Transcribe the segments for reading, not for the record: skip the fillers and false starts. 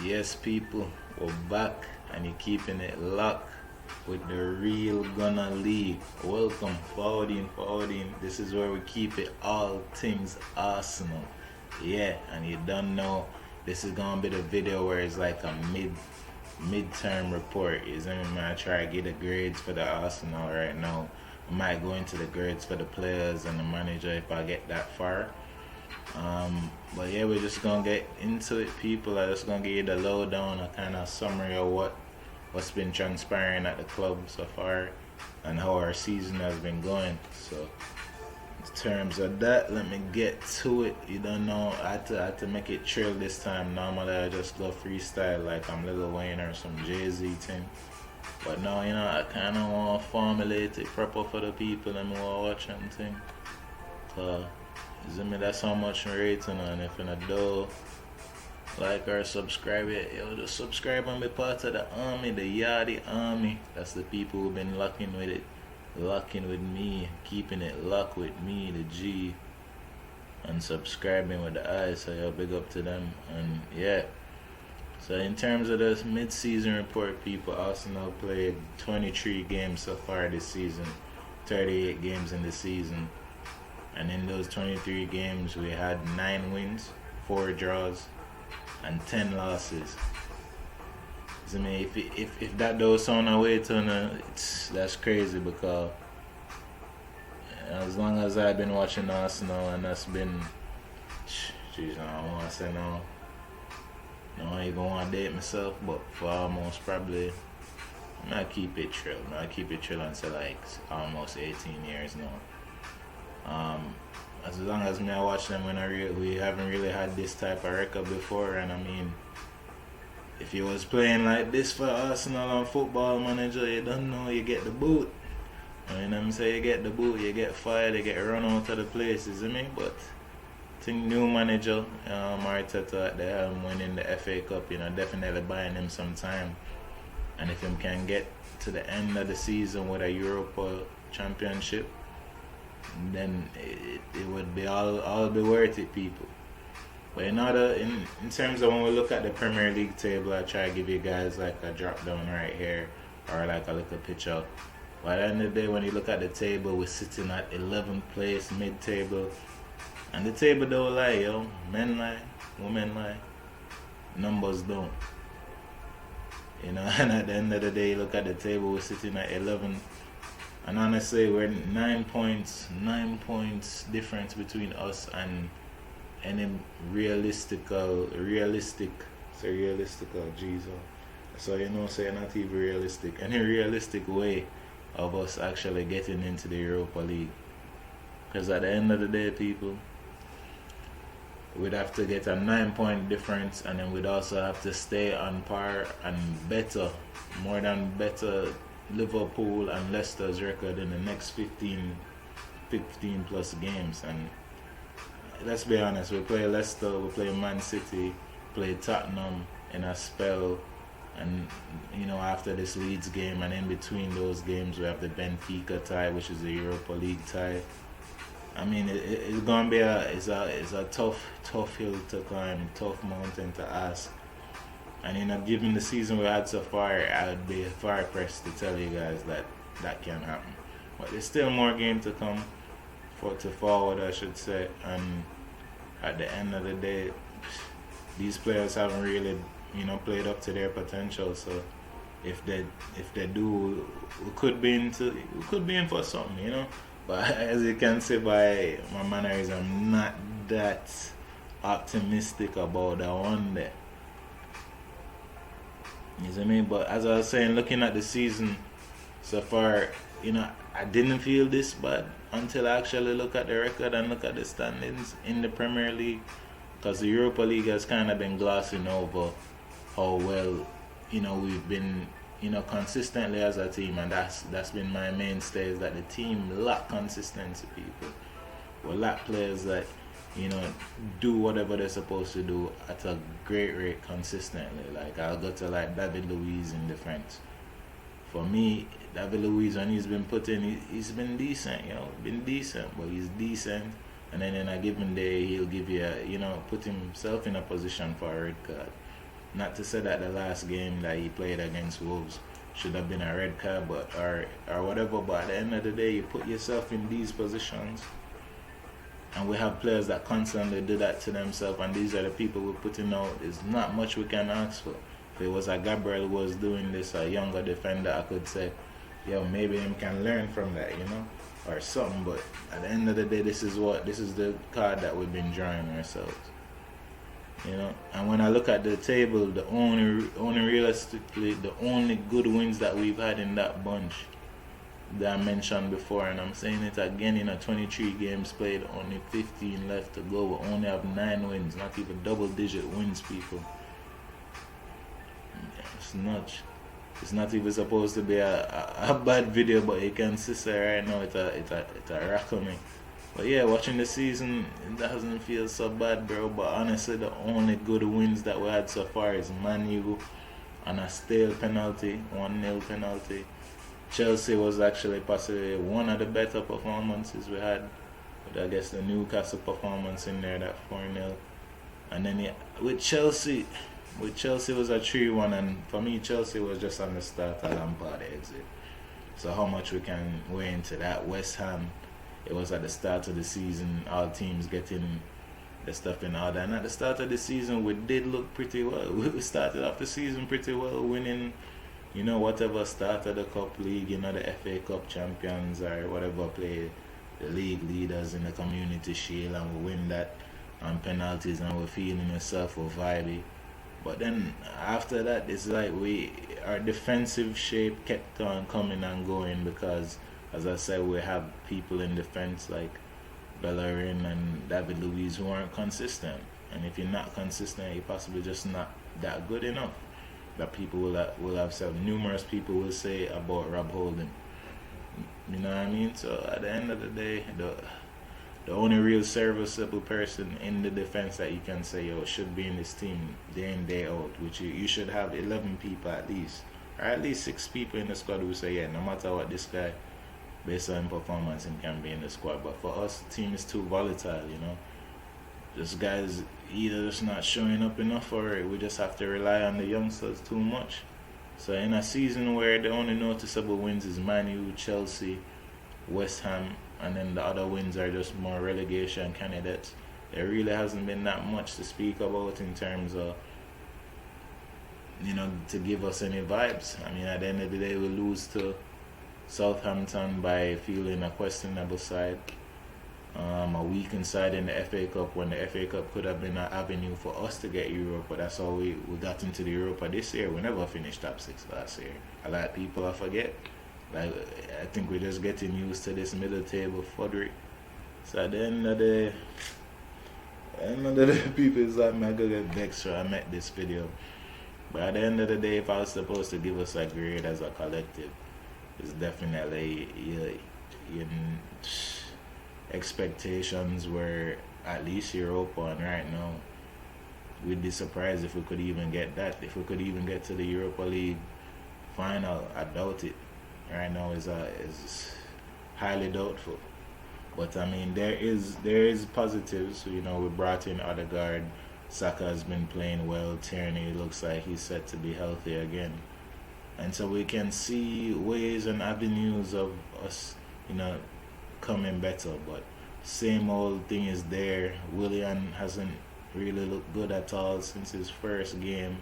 Yes, people, we're back and you're keeping it locked with the real Gunna League. Welcome, forward in, forward in. This is where we keep it all things Arsenal. Yeah, and you don't know, this is gonna be the video where it's like a midterm report. Isn't it? Man, I try to get the grades for the Arsenal right now. I might go into the grades for the players and the manager if I get that far. But yeah, we're just gonna get into it, people. I'm just gonna give you the lowdown, a kind of summary of what's been transpiring at the club so far, and how our season has been going. So, in terms of that, let me get to it. You don't know, I had to make it trill this time. Normally, I just go freestyle like I'm Lil Wayne or some Jay-Z thing. But now, I kind of want to formulate it proper for the people and more watching thing. Cause that's how much I'm rating on. If you do like or subscribe it, just subscribe and be part of the army, the Yardi army. That's the people who've been locking with it, locking with me, keeping it locked with me, the G, and subscribing with the I. So big up to them. And yeah. So in terms of the mid-season report, people, Arsenal played 23 games so far this season, 38 games in the season. And in those 23 games, we had 9 wins, 4 draws, and 10 losses. I mean, if that does sound away to that's crazy, because as long as I've been watching Arsenal, and that's been, jeez, I don't want to say no. I don't even want to date myself, but for almost probably, I'm not keep it trill. I keep it trill until like almost 18 years now. As long as me I watch them we haven't really had this type of record before, and I mean, if you was playing like this for Arsenal on Football Manager, you don't know, you get the boot. You know what I'm saying? You get the boot, you get fired, you get run out of the places, but I think new manager, Arteta at the helm, winning the FA Cup, definitely buying him some time. And if him can get to the end of the season with a Europa Championship, then it would be all be worth it, people. But in terms of when we look at the Premier League table, I try to give you guys like a drop down right here, or like a little picture. But at the end of the day, when you look at the table, we're sitting at 11th place, mid-table. And the table don't lie, men lie, women lie, numbers don't. And at the end of the day, you look at the table, we're sitting at 11th. And honestly, we're 9 points difference between us and any realistic, Jesus. So say not even realistic, any realistic way of us actually getting into the Europa League. Because at the end of the day, people, we'd have to get a 9-point difference, and then we'd also have to stay on par and more than better Liverpool and Leicester's record in the next 15 plus games. And let's be honest, we play Leicester, we play Man City, play Tottenham in a spell, and after this Leeds game, and in between those games we have the Benfica tie, which is the Europa League tie. I mean, it's gonna be a tough hill to climb, tough mountain to ask. And given the season we had so far, I would be far pressed to tell you guys that can happen. But there's still more game to come, to forward, I should say. And at the end of the day, these players haven't really, played up to their potential. So if they do, we could be in for something, But as you can see by my manners, I'm not that optimistic about that one day. You see me? But as I was saying, looking at the season so far, I didn't feel this bad until I actually look at the record and look at the standings in the Premier League. Because the Europa League has kind of been glossing over how well, we've been, consistently as a team. And that's been my mainstay, is that the team lack consistency, people. We lack players that do whatever they're supposed to do at a great rate consistently. Like, I'll go to like David Luiz in defense. For me, David Luiz, when he's been put in, he's been decent, but he's decent. And then in a given day, he'll give you put himself in a position for a red card. Not to say that the last game that he played against Wolves should have been a red card, but or whatever. But at the end of the day, you put yourself in these positions, and we have players that constantly do that to themselves, and these are the people we're putting out. There's not much we can ask for. If it was a Gabriel who was doing this, a younger defender, I could say, yo, maybe him can learn from that, or something. But at the end of the day, this is the card that we've been drawing ourselves. And when I look at the table, the only realistically the only good wins that we've had in that bunch that I mentioned before, and I'm saying it again, 23 games played, only 15 left to go. We only have 9 wins, not even double-digit wins, people. It's not even supposed to be a bad video, but you can see right now it's a rock on me. But yeah, watching the season, it doesn't feel so bad, bro. But honestly, the only good wins that we had so far is Man U on a stale penalty, 1-0 penalty. Chelsea was actually possibly one of the better performances we had. But I guess the Newcastle performance in there, that 4-0. And then with Chelsea was a 3-1. And for me, Chelsea was just on the start of Lampard exit. So how much we can weigh into that. West Ham, it was at the start of the season, all teams getting the stuff in order. And at the start of the season, we did look pretty well. We started off the season pretty well, winning, whatever started the Cup League, the FA Cup champions or whatever, play the league leaders in the Community Shield, and we win that on penalties, and we're feeling ourselves, we're vibey. But then after that, it's like our defensive shape kept on coming and going because, as I said, we have people in defense like Bellerin and David Luiz who aren't consistent. And if you're not consistent, you're possibly just not that good enough. That people will have said. Numerous people will say about Rob Holding. You know what I mean? So at the end of the day, the only real serviceable person in the defense that you can say, should be in this team day in, day out, which you should have 11 people at least. Or at least 6 people in the squad who say, no matter what, this guy, based on performance, and can be in the squad. But for us, the team is too volatile, Just guys either just not showing up enough, or we just have to rely on the youngsters too much. So in a season where the only noticeable wins is Man U, Chelsea, West Ham, and then the other wins are just more relegation candidates, there really hasn't been that much to speak about in terms of, to give us any vibes. I mean, at the end of the day, we lose to Southampton by fielding a questionable side, a weakened side in the FA Cup, when the FA Cup could have been an avenue for us to get Europe. But that's how we got into the Europa this year. We never finished top 6 last year. A lot of people I forget. Like, I think we're just getting used to this middle table foddery. So at the end of the people is like, I'm gonna get vexed so I met this video. But at the end of the day, if I was supposed to give us a grade as a collective, it's definitely expectations were at least Europa, and right now we'd be surprised if we could even get that. If we could even get to the Europa League final, I doubt it. Right now is highly doubtful. But I mean, there is positives. We brought in Odegaard. Saka has been playing well. Tierney looks like he's set to be healthy again. And so we can see ways and avenues of us, coming better. But same old thing is there. Willian hasn't really looked good at all since his first game.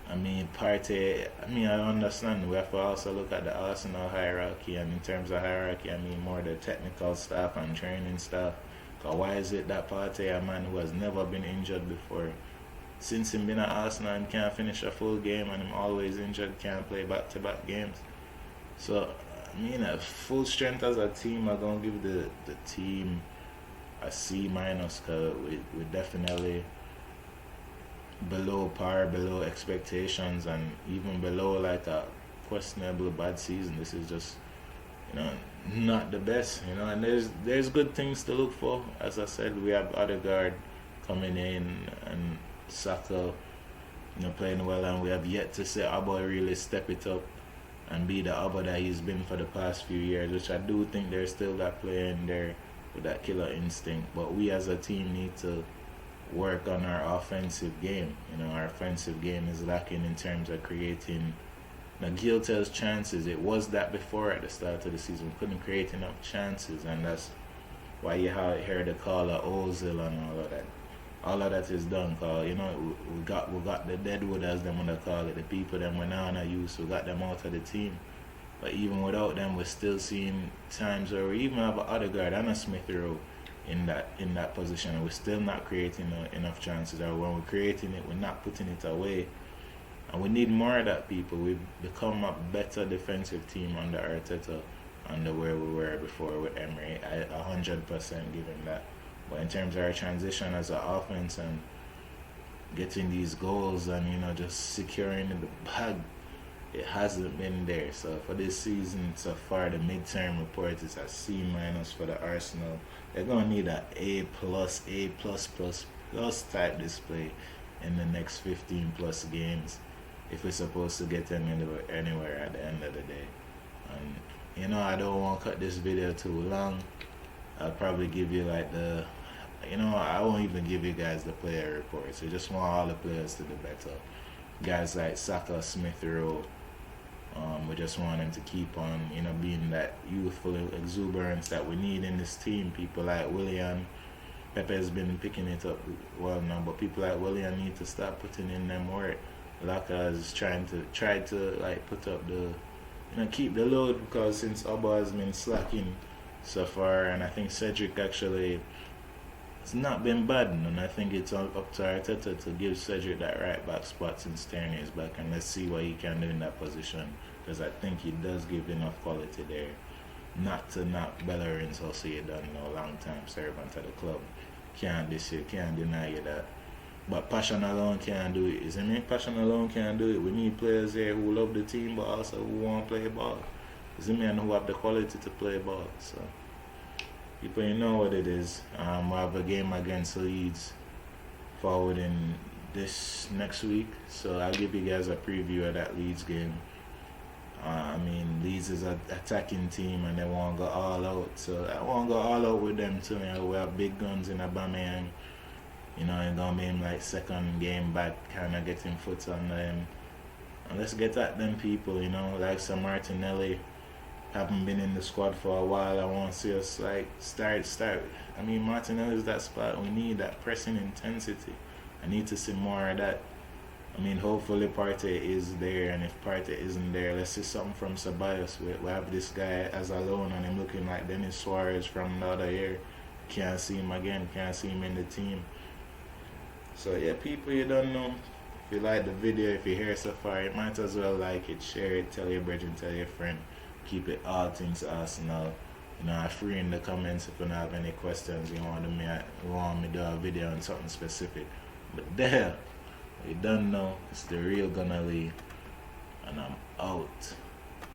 I mean, Partey, I understand. We have to also look at the Arsenal hierarchy. And in terms of hierarchy, I mean more the technical staff and training staff. Because why is it that Partey, a man who has never been injured before, since he's been at Arsenal and can't finish a full game, and him always injured, can't play back-to-back games? So, I mean, at full strength as a team, I'm going to give the team a C-, because we're definitely below par, below expectations, and even below like a questionable bad season. This is just, not the best, and there's good things to look for. As I said, we have Odegaard coming in, and Saka, playing well, and we have yet to see Abba really step it up and be the Abba that he's been for the past few years, which I do think there's still that player in there with that killer instinct. But we as a team need to work on our offensive game. You know, our offensive game is lacking in terms of creating Giltel's chances. It was that before at the start of the season. We couldn't create enough chances, and that's why you heard the call of Ozil and all of that. All of that is done, cause you know we got the deadwood, as them wanna call it, the people them we now not use. We got them out of the team. But even without them, we're still seeing times where we even have an Odegaard and a Smith Rowe in that position, and we're still not creating enough chances. Or when we're creating it, we're not putting it away. And we need more of that, people. We've become a better defensive team under Arteta, under where we were before with Emery. 100% give him that. But in terms of our transition as an offense and getting these goals and just securing the bag, it hasn't been there. So for this season so far, the midterm report is a C minus for the Arsenal. They're gonna need a A plus, A plus plus plus type display in the next 15 plus games if we're supposed to get anywhere at the end of the day. And I don't want to cut this video too long. I'll probably give you like I won't even give you guys the player reports. I just want all the players to do better. Guys like Saka, Smith Rowe, we just want them to keep on, being that youthful exuberance that we need in this team. People like Willian, Pepe's been picking it up well now, but people like Willian need to start putting in them work. Laka is try to like put up the, keep the load, because since Oba has been slacking so far, and I think Cedric actually, it's not been bad, and I think it's up to Arteta to give Cedric that right back spot since Tierney is back, and let's see what he can do in that position, because I think he does give enough quality there. Not to knock Bellerin's also, you done long time servant of the club. Can't deny you that. But passion alone can't do it. Is it me? Passion alone can't do it. We need players here who love the team but also who want to play ball. Is it me? And who have the quality to play ball. So people, you know what it is. We have a game against Leeds forward in this next week, so I'll give you guys a preview of that Leeds game. Leeds is an attacking team and they want to go all out, so I want to go all out with them too. We have big guns in Aubameyang. It's gonna be him like second game back, kind of getting foot on them. And let's get at them people, like some Martinelli. Haven't been in the squad for a while. I want to see us like start. Martinelli is that spot. We need that pressing intensity. I need to see more of that. Hopefully Partey is there, and if Partey isn't there, let's see something from Ceballos. We have this guy as a loan, and him looking like Denis Suarez from the other year. Can't see him again. Can't see him in the team. So yeah, people, you don't know. If you like the video, if you're here so far, you might as well like it, share it, tell your brother, tell your friend. Keep it all things Arsenal. I'm free in the comments if you don't have any questions you want me to do a video on something specific. But there, you don't know, it's the real Gunnar Lee, and I'm out.